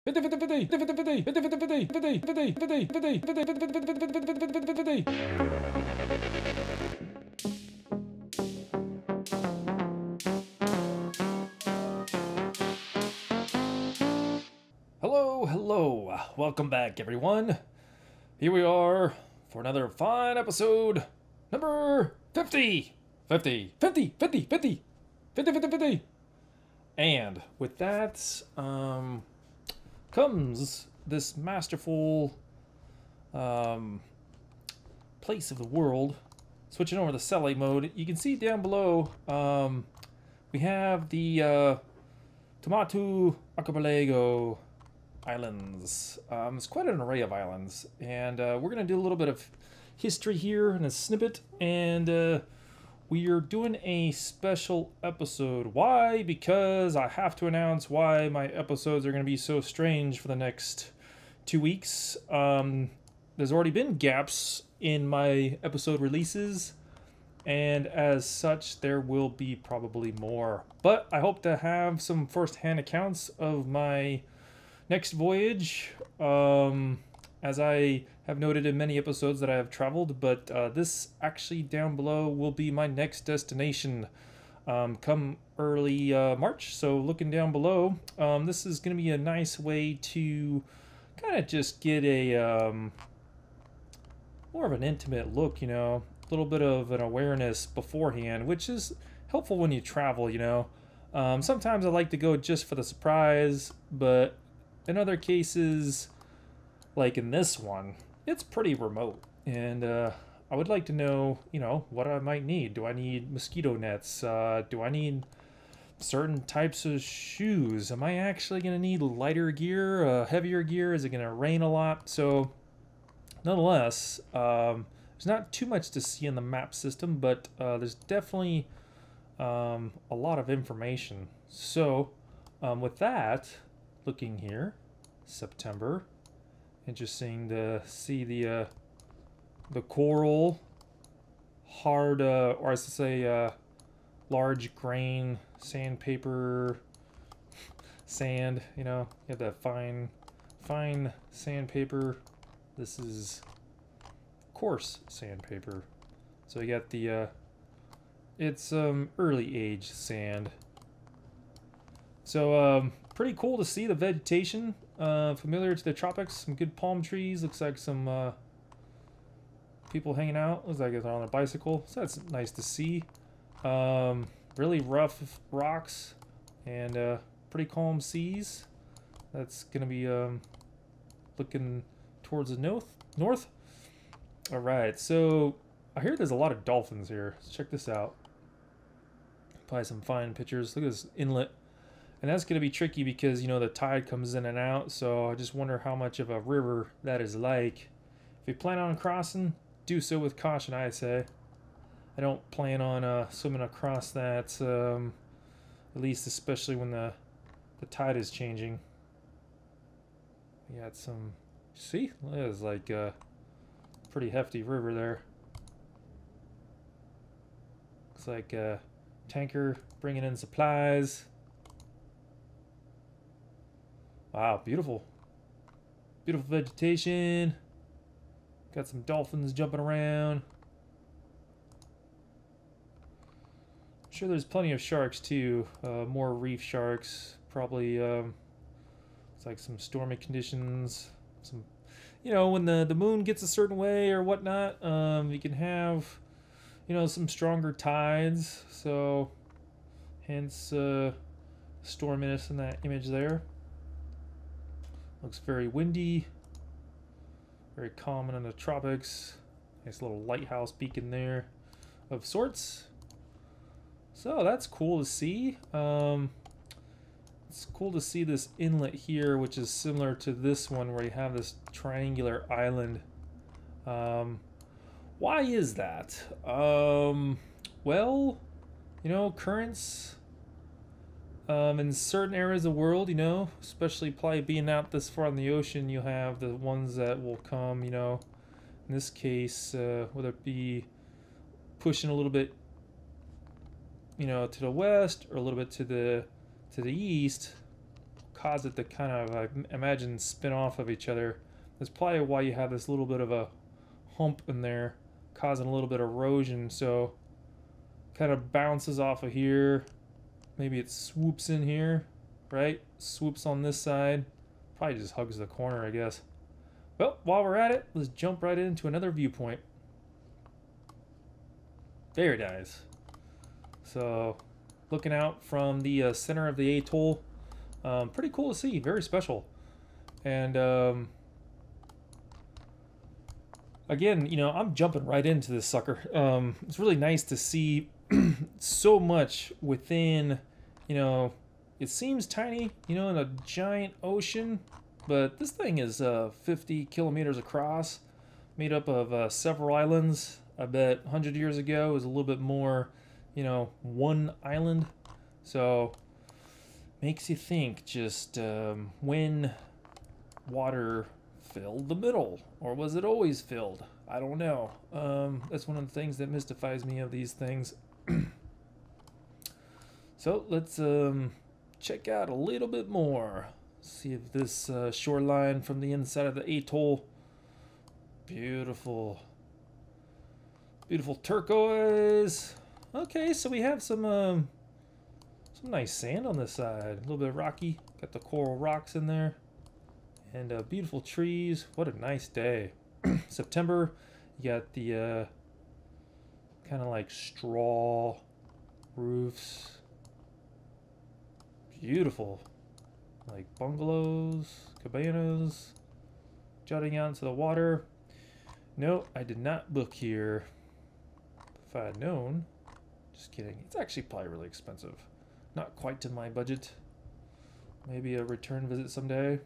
Hello, hello. Welcome back, everyone. Here we are for another fine episode, number 50. 50, 50, 50, 50, 50, 50, 50. And with that comes this masterful place of the world. Switching over to satellite mode, you can see down below we have the Tuamotuan Archipelago Islands. It's quite an array of islands, and we're going to do a little bit of history here in a snippet, and we are doing a special episode. Why? Because I have to announce why my episodes are going to be so strange for the next 2 weeks. There's already been gaps in my episode releases, and as such there will be probably more. But I hope to have some first-hand accounts of my next voyage, as I have noted in many episodes that I have traveled, but this actually down below will be my next destination come early March. So looking down below, this is going to be a nice way to kind of just get a more of an intimate look, you know, a little bit of an awareness beforehand, which is helpful when you travel, you know. Sometimes I like to go just for the surprise, but in other cases, like in this one, it's pretty remote, and I would like to know, you know, what I might need. Do I need mosquito nets? Do I need certain types of shoes? Am I actually going to need lighter gear, heavier gear? Is it going to rain a lot? So, nonetheless, there's not too much to see in the map system, but there's definitely a lot of information. So, with that, looking here, September, interesting to see the coral, hard, or I should say, large grain sandpaper, sand. You know, you have that fine sandpaper. This is coarse sandpaper. So you got the it's early age sand. So pretty cool to see the vegetation, familiar to the tropics. Some good palm trees. Looks like some people hanging out. Looks like they're on a bicycle, so that's nice to see. Really rough rocks and pretty calm seas. That's gonna be looking towards the north. All right, so I hear there's a lot of dolphins here. Let's check this out. Probably some fine pictures. Look at this inlet. And that's going to be tricky because, you know, the tide comes in and out, so I just wonder how much of a river that is like. If you plan on crossing, do so with caution, I say. I don't plan on swimming across that, at least especially when the tide is changing. We got some, see? There's like a pretty hefty river there. Looks like a tanker bringing in supplies. Wow, beautiful. Beautiful vegetation. Got some dolphins jumping around. I'm sure there's plenty of sharks too. More reef sharks. Probably it's like some stormy conditions. Some, you know, when the moon gets a certain way or whatnot, you can have, you know, some stronger tides. So hence storminess in that image there. Looks very windy, very common in the tropics. Nice little lighthouse beacon there of sorts. So that's cool to see. It's cool to see this inlet here, which is similar to this one where you have this triangular island. Why is that? Well, you know, currents in certain areas of the world, you know, especially probably being out this far in the ocean, you have the ones that will come, you know, in this case, whether it be pushing a little bit, you know, to the west or a little bit to the east, cause it to kind of, I imagine, spin off of each other. That's probably why you have this little bit of a hump in there, causing a little bit of erosion. So kind of bounces off of here. Maybe it swoops in here, right? Swoops on this side. Probably just hugs the corner, I guess. Well, while we're at it, let's jump right into another viewpoint. Very nice. So, looking out from the center of the atoll. Pretty cool to see. Very special. And, again, you know, I'm jumping right into this sucker. It's really nice to see so much within, you know, it seems tiny, you know, in a giant ocean, but this thing is 50 kilometers across, made up of several islands. I bet 100 years ago it was a little bit more, you know, one island. So makes you think just when water filled the middle, or was it always filled? I don't know. That's one of the things that mystifies me of these things. So let's check out a little bit more. See if this shoreline from the inside of the atoll. Beautiful. Beautiful turquoise. Okay, so we have some nice sand on this side. A little bit rocky. Got the coral rocks in there. And beautiful trees. What a nice day. September. You got the kind of like straw roofs. Beautiful. Like bungalows, cabanas, jutting out into the water. No, I did not book here. If I had known. Just kidding. It's actually probably really expensive. Not quite to my budget. Maybe a return visit someday.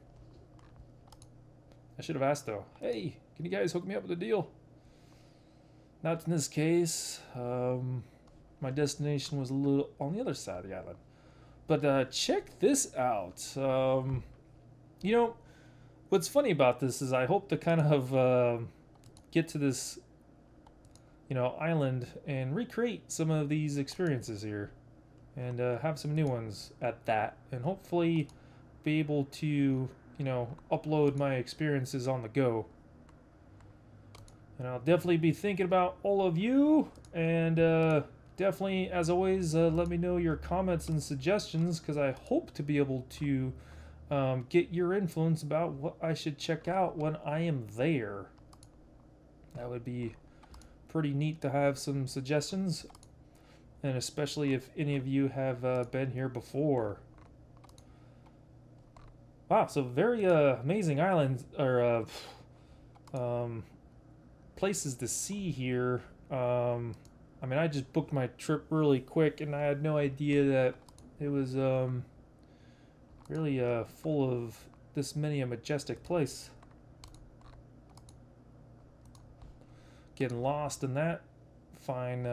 I should have asked though. Hey, can you guys hook me up with a deal? Not in this case. My destination was a little on the other side of the island. But check this out. You know, what's funny about this is I hope to kind of get to this, you know, island and recreate some of these experiences here. And have some new ones at that. And hopefully be able to, you know, upload my experiences on the go. And I'll definitely be thinking about all of you. And definitely, as always, let me know your comments and suggestions, because I hope to be able to get your influence about what I should check out when I am there. That would be pretty neat to have some suggestions, and especially if any of you have been here before. Wow, so very amazing islands, or places to see here. I mean, I just booked my trip really quick, and I had no idea that it was really full of this many a majestic place. Getting lost in that fine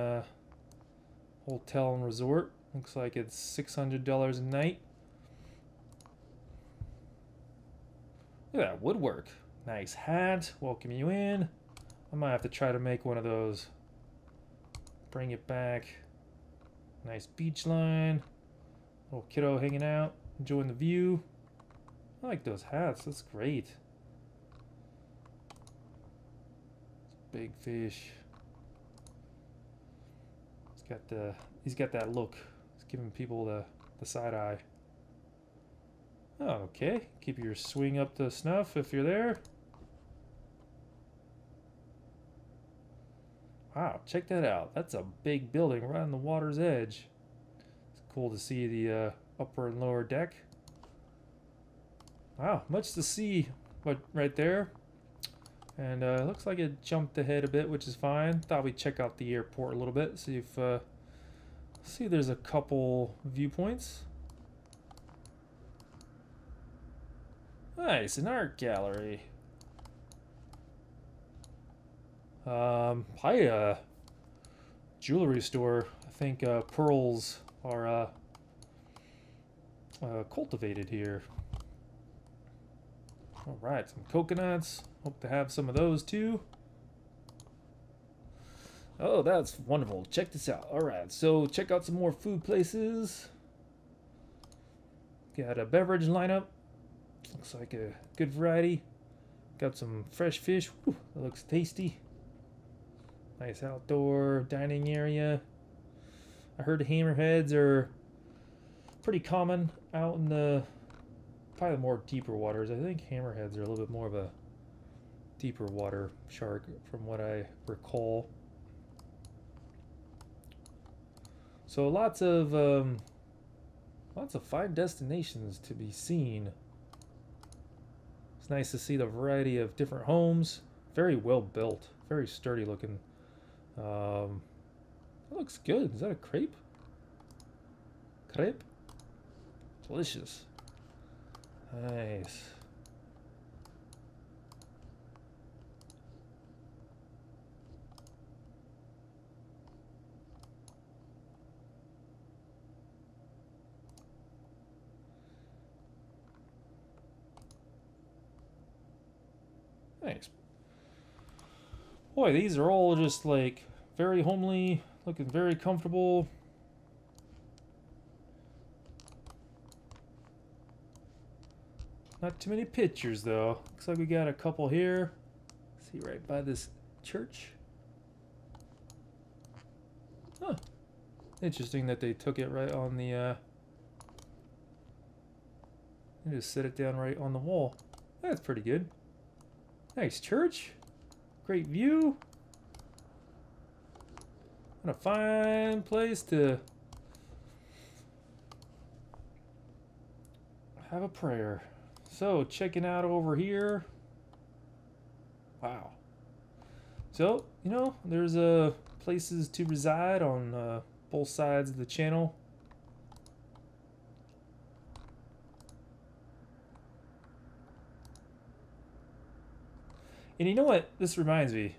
hotel and resort. Looks like it's $600 a night. Look at that woodwork. Nice hat. Welcome you in. I might have to try to make one of those. Bring it back. Nice beach line. Little kiddo hanging out, enjoying the view. I like those hats. That's great. Big fish. He's got that look. He's giving people the side eye. Oh, okay. Keep your swing up to snuff if you're there. Wow, check that out. That's a big building right on the water's edge. It's cool to see the upper and lower deck. Wow, much to see right there. And looks like it jumped ahead a bit, which is fine. Thought we'd check out the airport a little bit, see if there's a couple viewpoints. Nice, an art gallery. Probably a jewelry store. I think pearls are cultivated here. All right, some coconuts. Hope to have some of those too. Oh, that's wonderful. Check this out. All right, so check out some more food places. Got a beverage lineup. Looks like a good variety. Got some fresh fish. Whew, that looks tasty. Nice outdoor dining area. I heard the hammerheads are pretty common out in the probably the more deeper waters. I think hammerheads are a little bit more of a deeper water shark from what I recall. So lots of fine destinations to be seen. It's nice to see the variety of different homes. Very well built, very sturdy looking. That looks good. Is that a crepe? Crepe? Delicious. Nice. Nice. Boy, these are all just like very homely, looking very comfortable. Not too many pictures though. Looks like we got a couple here. See right by this church. Huh. Interesting that they took it right on the they just set it down right on the wall. That's pretty good. Nice church. Great view. What a fine place to have a prayer. So, checking out over here. Wow. So, you know, there's places to reside on both sides of the channel. And you know what? This reminds me.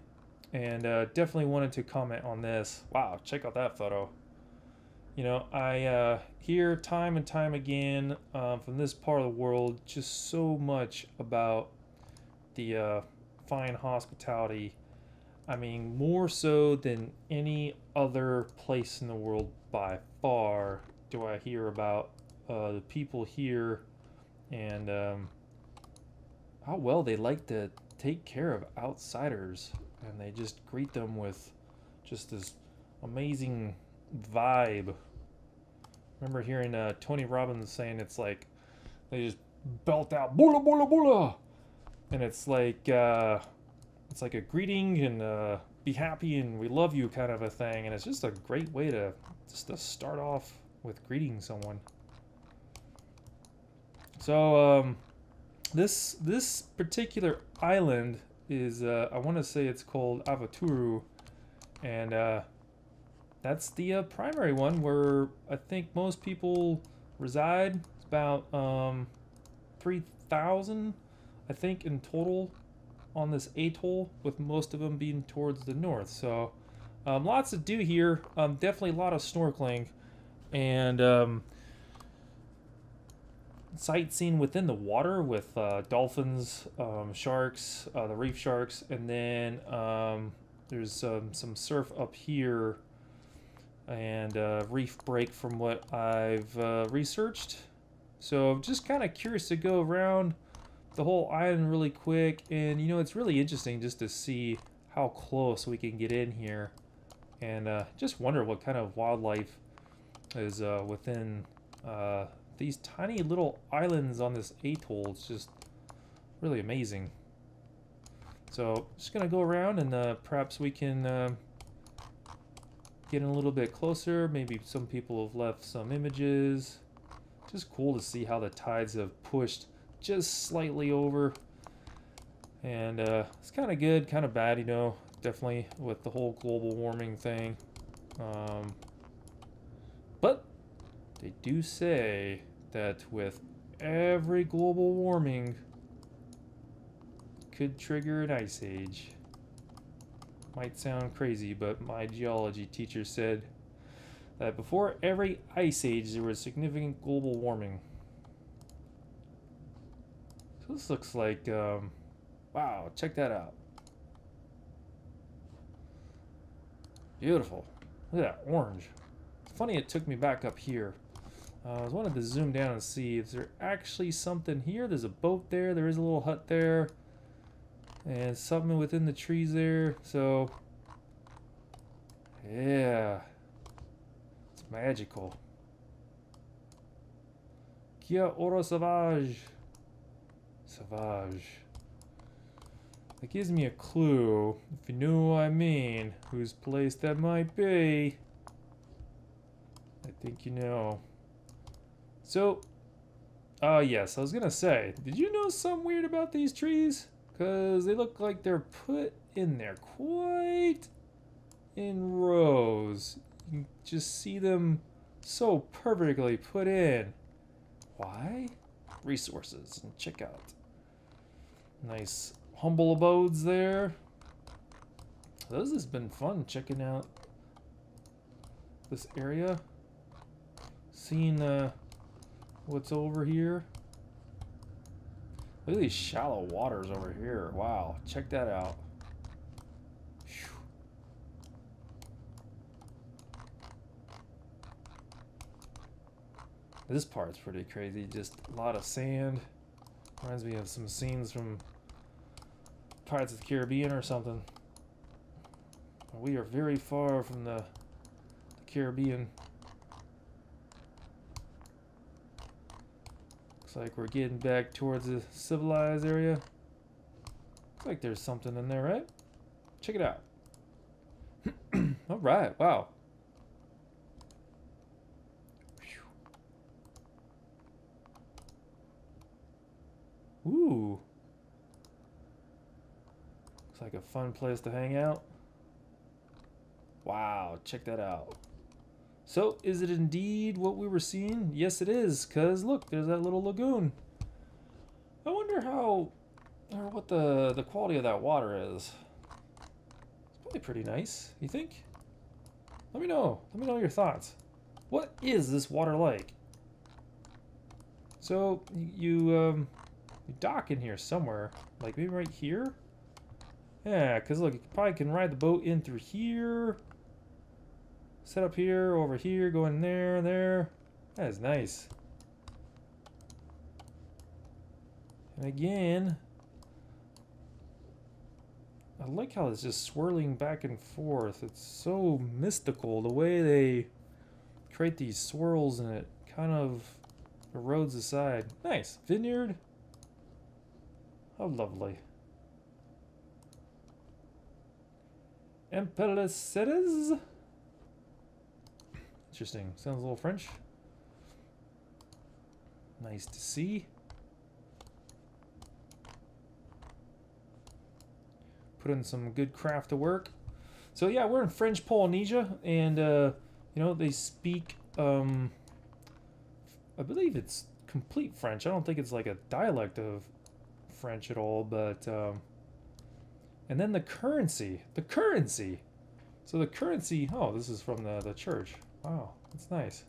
And definitely wanted to comment on this. Wow, check out that photo. You know, I hear time and time again from this part of the world just so much about the fine hospitality. I mean, more so than any other place in the world by far do I hear about the people here and how well they like to take care of outsiders. And they just greet them with just this amazing vibe. Remember hearing Tony Robbins saying it's like they just belt out "bula bula bula," and it's like a greeting and be happy and we love you kind of a thing. And it's just a great way to start off with greeting someone. So this particular island is I want to say it's called Avaturu, and that's the primary one where I think most people reside. It's about 3,000 I think in total on this atoll, with most of them being towards the north. So lots to do here. Definitely a lot of snorkeling and sightseeing within the water with dolphins, sharks, the reef sharks, and then there's some surf up here and reef break from what I've researched. So I'm just kind of curious to go around the whole island really quick, and you know, it's really interesting just to see how close we can get in here and just wonder what kind of wildlife is within these tiny little islands on this atoll. It's just really amazing. So just gonna go around and perhaps we can get in a little bit closer. Maybe some people have left some images. Just cool to see how the tides have pushed just slightly over. And it's kind of good, kind of bad, you know, definitely with the whole global warming thing. But they do say that with every global warming could trigger an ice age. Might sound crazy, but my geology teacher said that before every ice age there was significant global warming. So this looks like, wow, check that out. Beautiful. Look at that orange. It's funny it took me back up here. I wanted to zoom down and see if there's actually something here. There's a boat there. There is a little hut there. And something within the trees there. So, yeah. It's magical. Kia ora sauvage. Sauvage. That gives me a clue, if you know what I mean, whose place that might be. I think you know. So, yes, I was gonna say, did you know something weird about these trees? Because they look like they're put in there quite in rows. You can just see them so perfectly put in. Why? Resources, and check out. Nice humble abodes there. This has been fun checking out this area. Seeing what's over here. Look at these shallow waters over here. Wow, check that out. Whew. This part's pretty crazy. Just a lot of sand. Reminds me of some scenes from Pirates of the Caribbean or something. We are very far from the Caribbean. Looks like we're getting back towards the civilized area. Looks like there's something in there, right? Check it out. Alright, wow. Ooh. Looks like a fun place to hang out. Wow, check that out. So, is it indeed what we were seeing? Yes, it is, because look, there's that little lagoon. I wonder how, or what the quality of that water is. It's probably pretty nice, you think? Let me know. Let me know your thoughts. What is this water like? So, you dock in here somewhere, like maybe right here? Yeah, because look, you probably can ride the boat in through here. Set up here, over here, going there, there. That is nice. And again, I like how it's just swirling back and forth. It's so mystical, the way they create these swirls and it kind of erodes aside. Nice. Vineyard. How lovely. Empeliceres. Interesting. Sounds a little French. Nice to see. Put in some good craft to work. So yeah, we're in French Polynesia, and you know, they speak I believe it's complete French. I don't think it's like a dialect of French at all, but and then the currency. So the currency, oh, this is from the church. Wow, that's nice.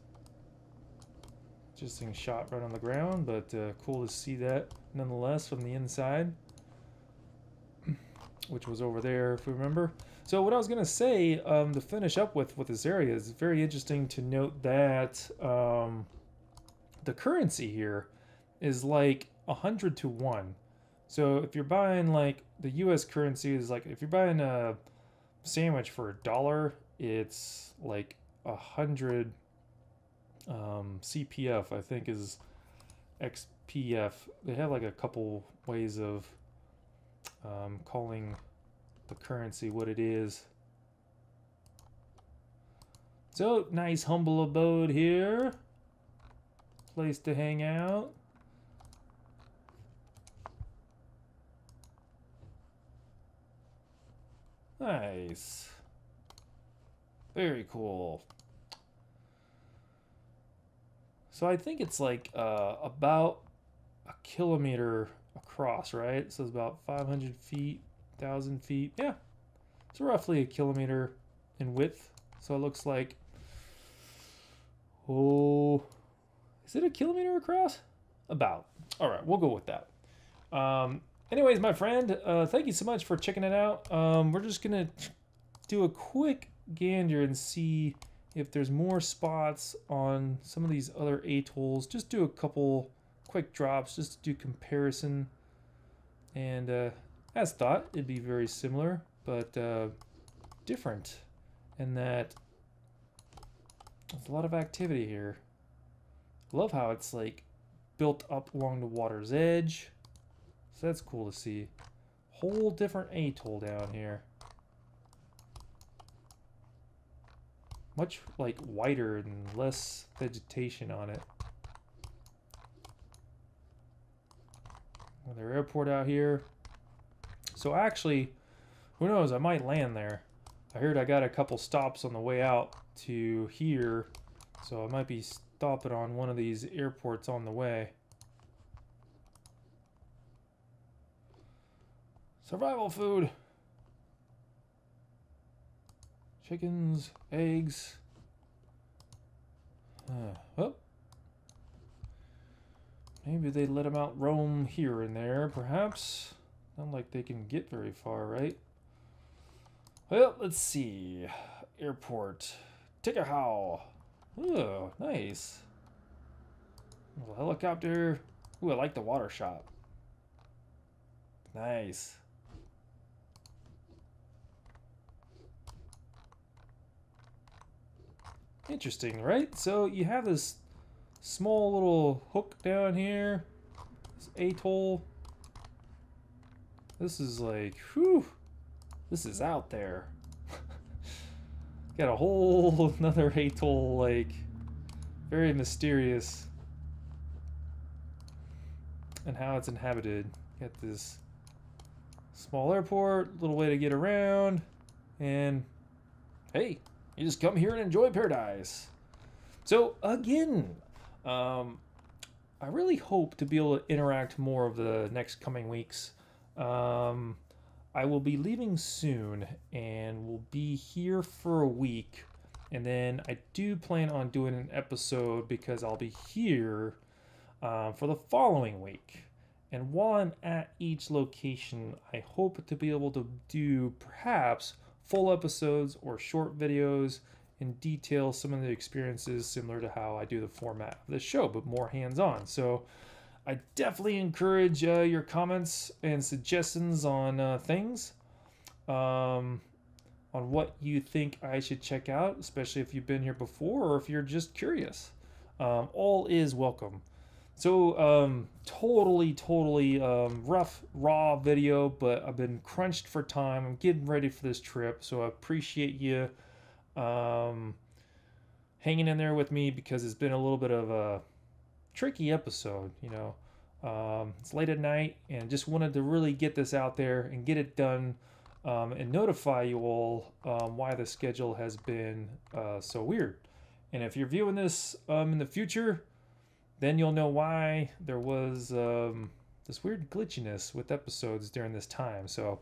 Interesting shot right on the ground, but cool to see that nonetheless from the inside, which was over there, if we remember. So what I was going to say, to finish up with this area, is very interesting to note that the currency here is like 100 to 1. So if you're buying, like, the US currency is like, if you're buying a sandwich for $1, it's like 100 CPF, I think, is XPF. They have like a couple ways of calling the currency what it is. So, nice humble abode here. Place to hang out. Nice. Very cool. So I think it's like about a kilometer across, right? So it's about 500 feet, 1,000 feet. Yeah, it's roughly a kilometer in width. So it looks like, oh, is it a kilometer across? About. All right, we'll go with that. Anyways, my friend, thank you so much for checking it out. We're just gonna do a quick gander and see if there's more spots on some of these other atolls, just do a couple quick drops just to do comparison. And as thought, it'd be very similar, but different in that there's a lot of activity here. Love how it's like built up along the water's edge. So that's cool to see. Whole different atoll down here. Much like wider and less vegetation on it. Another airport out here. So actually, who knows, I might land there. I heard I got a couple stops on the way out to here, so I might be stopping on one of these airports on the way. Survival food. Chickens, eggs. Oh. Maybe they let them out roam here and there, perhaps. Not like they can get very far, right? Well, let's see. Airport. Tikahau. Oh, nice. A little helicopter. Ooh, I like the water shot. Nice. Interesting, right? So you have this small little hook down here. This atoll. This is like, whew. This is out there. Got a whole another atoll, like, very mysterious. And how it's inhabited. Got this small airport, little way to get around, and hey, you just come here and enjoy paradise. So again, I really hope to be able to interact more of the next coming weeks. I will be leaving soon and will be here for a week, and then I do plan on doing an episode because I'll be here for the following week. And while I'm at each location, I hope to be able to do perhaps full episodes or short videos and detail some of the experiences similar to how I do the format of this show, but more hands-on. So I definitely encourage your comments and suggestions on things, on what you think I should check out, especially if you've been here before or if you're just curious. All is welcome. So totally rough, raw video, but I've been crunched for time. I'm getting ready for this trip, so I appreciate you hanging in there with me because it's been a little bit of a tricky episode, you know. It's late at night and just wanted to really get this out there and get it done, and notify you all why the schedule has been so weird. And if you're viewing this in the future, then you'll know why there was this weird glitchiness with episodes during this time. So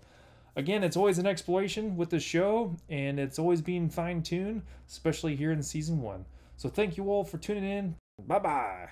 again, it's always an exploration with the show, and it's always being fine-tuned, especially here in season 1. So thank you all for tuning in. Bye-bye.